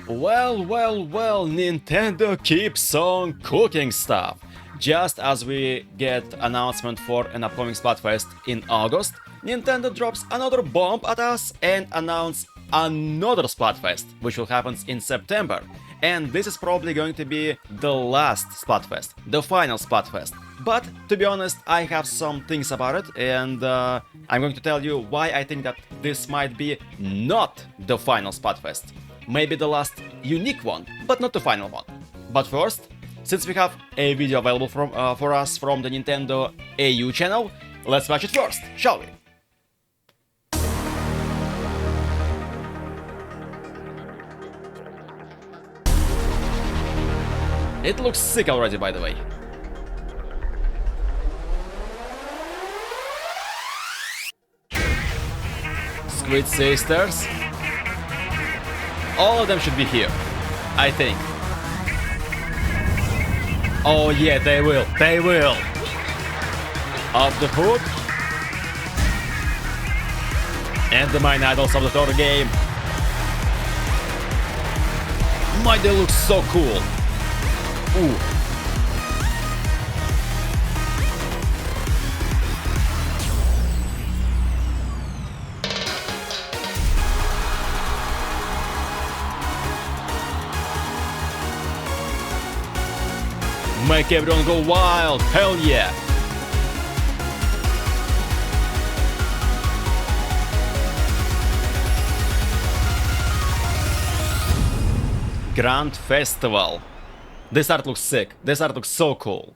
Well, Nintendo keeps on cooking stuff. Just as we get announcement for an upcoming Splatfest in August, Nintendo drops another bomb at us and announce another Splatfest, which will happen in September. And this is probably going to be the last Splatfest, the final Splatfest. But to be honest, I have some things about it, and I'm going to tell you why I think that this might be not the final Splatfest. Maybe the last unique one, but not the final one. But first, since we have a video available for us from the Nintendo AU channel, let's watch it first, shall we? It looks sick already, by the way. Squid Sisters. All of them should be here, I think. Oh yeah, they will. Of the hook. And the main idols of the third game. My, they look so cool. Ooh. Make everyone go wild, hell yeah! Grand Festival. This art looks sick, this art looks so cool.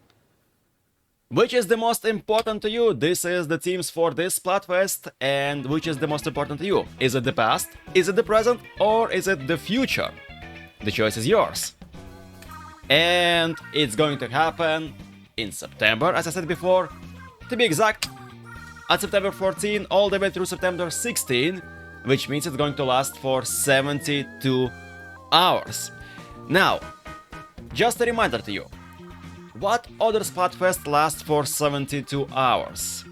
Which is the most important to you? This is the themes for this Splatfest, and which is the most important to you? Is it the past, is it the present, or is it the future? The choice is yours. And it's going to happen in September, as I said before. To be exact, at September 14 all the way through September 16, which means it's going to last for 72 hours. Now, just a reminder to you, what other Splatfest lasts for 72 hours?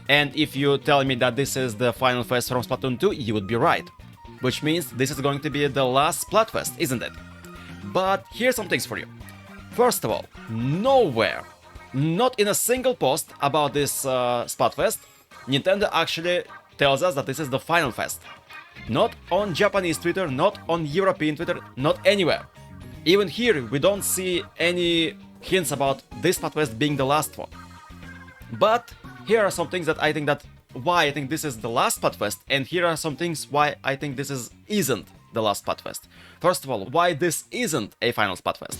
And if you tell me that this is the final fest from Splatoon 2, you would be right. Which means this is going to be the last Splatfest, isn't it? But here's some things for you. First of all, nowhere, not in a single post about this Splatfest, Nintendo actually tells us that this is the final fest. Not on Japanese Twitter, not on European Twitter, not anywhere. Even here, we don't see any hints about this Splatfest being the last one. But here are some things that I think that why I think this is the last Splatfest, and here are some things why I think this isn't the last Splatfest. First of all, why this isn't a final Splatfest?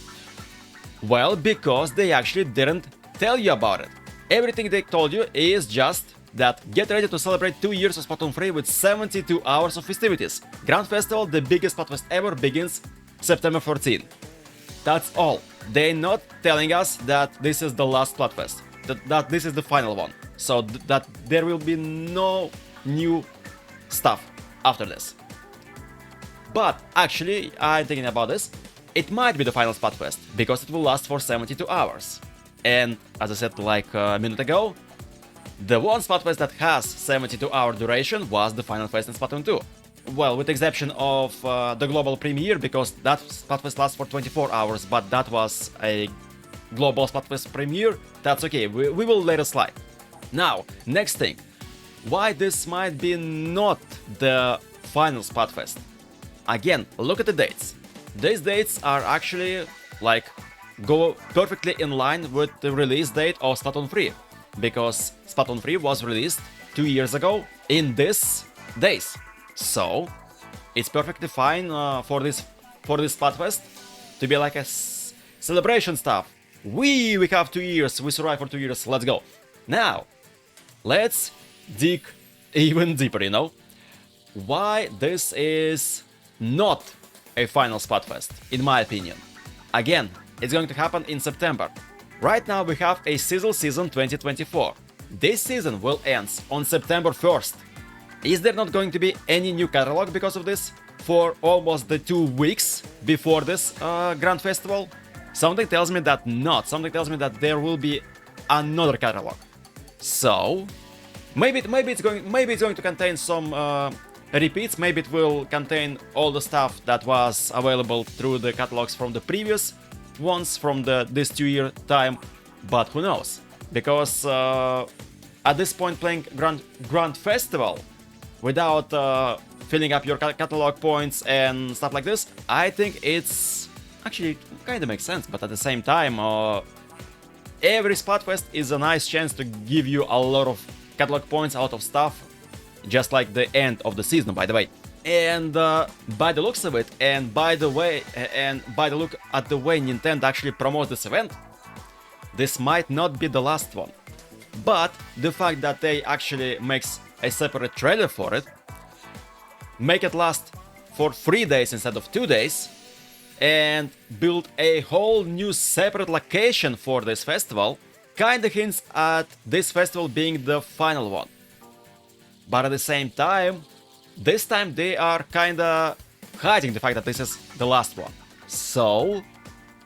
Well, because they actually didn't tell you about it. Everything they told you is just that get ready to celebrate 2 years of Splatoon 3 with 72 hours of festivities. Grand Festival, the biggest Splatfest ever, begins September 14. That's all. They're not telling us that this is the last Splatfest, that this is the final one. So that there will be no new stuff after this. But actually, I'm thinking about this, it might be the final Splatfest, because it will last for 72 hours. And as I said like a minute ago, the one Splatfest that has 72-hour duration was the final fest in Splatoon 2. Well, with the exception of the global premiere, because that Splatfest lasts for 24 hours, but that was a global Splatfest premiere, that's okay, we will let it slide. Now, next thing, why this might be not the final Splatfest? Again, look at the dates. These dates are actually like go perfectly in line with the release date of Splatoon 3, because Splatoon 3 was released 2 years ago in these days. So it's perfectly fine for this Splatfest to be like a celebration stuff. We have 2 years, we survived for 2 years, let's go. Now, let's dig even deeper, you know? Why this is not a final Splatfest, in my opinion. Again, it's going to happen in September. Right now we have a Sizzle Season 2024. This season will end on September 1st. Is there not going to be any new catalog because of this for almost the 2 weeks before this Grand Festival? Something tells me that not. Something tells me that there will be another catalog. So maybe it's going to contain some repeats. Maybe it will contain all the stuff that was available through the catalogs from the previous ones from this 2-year time, but who knows? Because at this point, playing Grand Festival without filling up your catalog points and stuff like this, I think it's actually kind of makes sense. But at the same time, every Splatfest is a nice chance to give you a lot of catalog points out of stuff, just like the end of the season, by the way. And by the looks of it, and by the look at the way Nintendo actually promotes this event, this might not be the last one. But the fact that they actually makes a separate trailer for it, make it last for 3 days instead of 2 days, and build a whole new separate location for this festival, kinda hints at this festival being the final one. But at the same time, this time they are kinda hiding the fact that this is the last one. So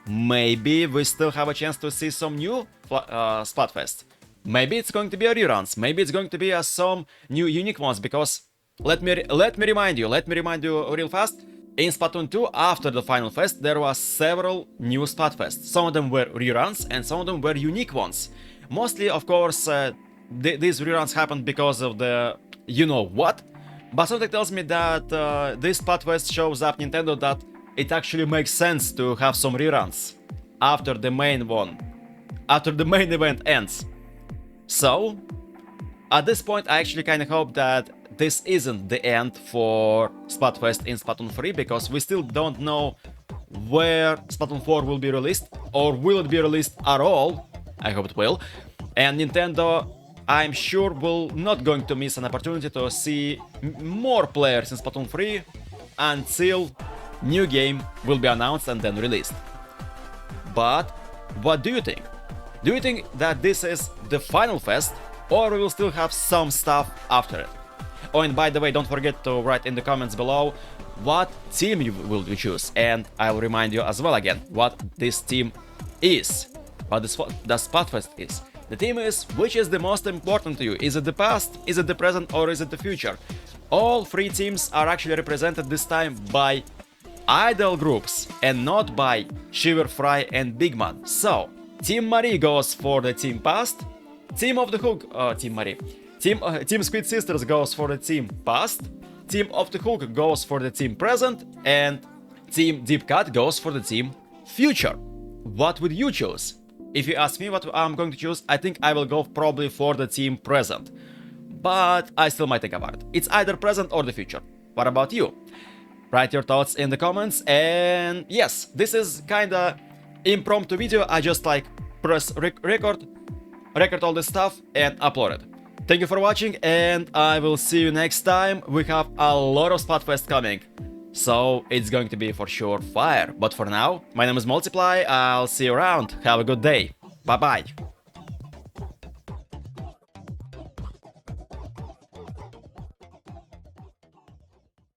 maybe we still have a chance to see some new Splatfest. Maybe it's going to be a reruns, maybe it's going to be some new unique ones, because let me remind you real fast. In Splatoon 2, after the Final Fest, there was several new Splatfests. Some of them were reruns and some of them were unique ones. Mostly, of course, these reruns happened because of the you-know-what. But something tells me that this Splatfest shows up Nintendo that it actually makes sense to have some reruns after the main event ends. So, at this point, I actually kind of hope that this isn't the end for Splatfest in Splatoon 3, because we still don't know where Splatoon 4 will be released, or will it be released at all. I hope it will. And Nintendo, I'm sure, will not going to miss an opportunity to see more players in Splatoon 3 until new game will be announced and then released. But what do you think? Do you think that this is the final fest, or we will still have some stuff after it? Oh, and by the way, don't forget to write in the comments below what team you will choose, and I'll remind you as well again what this team is, what the Splatfest is. The team is, which is the most important to you? Is it the past, is it the present, or is it the future? All 3 teams are actually represented this time by idol groups and not by Shiver, Fry and Big Man. So, Team Marie goes for the team past, Team of the Hook, Team Marie. Team Squid Sisters goes for the team past, Team of the Hook goes for the team present, and Team Deep Cut goes for the team future. What would you choose? If you ask me what I'm going to choose, I think I will go probably for the team present. But I still might think about it. It's either present or the future. What about you? Write your thoughts in the comments. And yes, this is kinda impromptu video. I just like press record all this stuff and upload it. Thank you for watching, and I will see you next time. We have a lot of Splatfest coming, so it's going to be for sure fire. But for now, my name is Multiply, I'll see you around. Have a good day. Bye bye.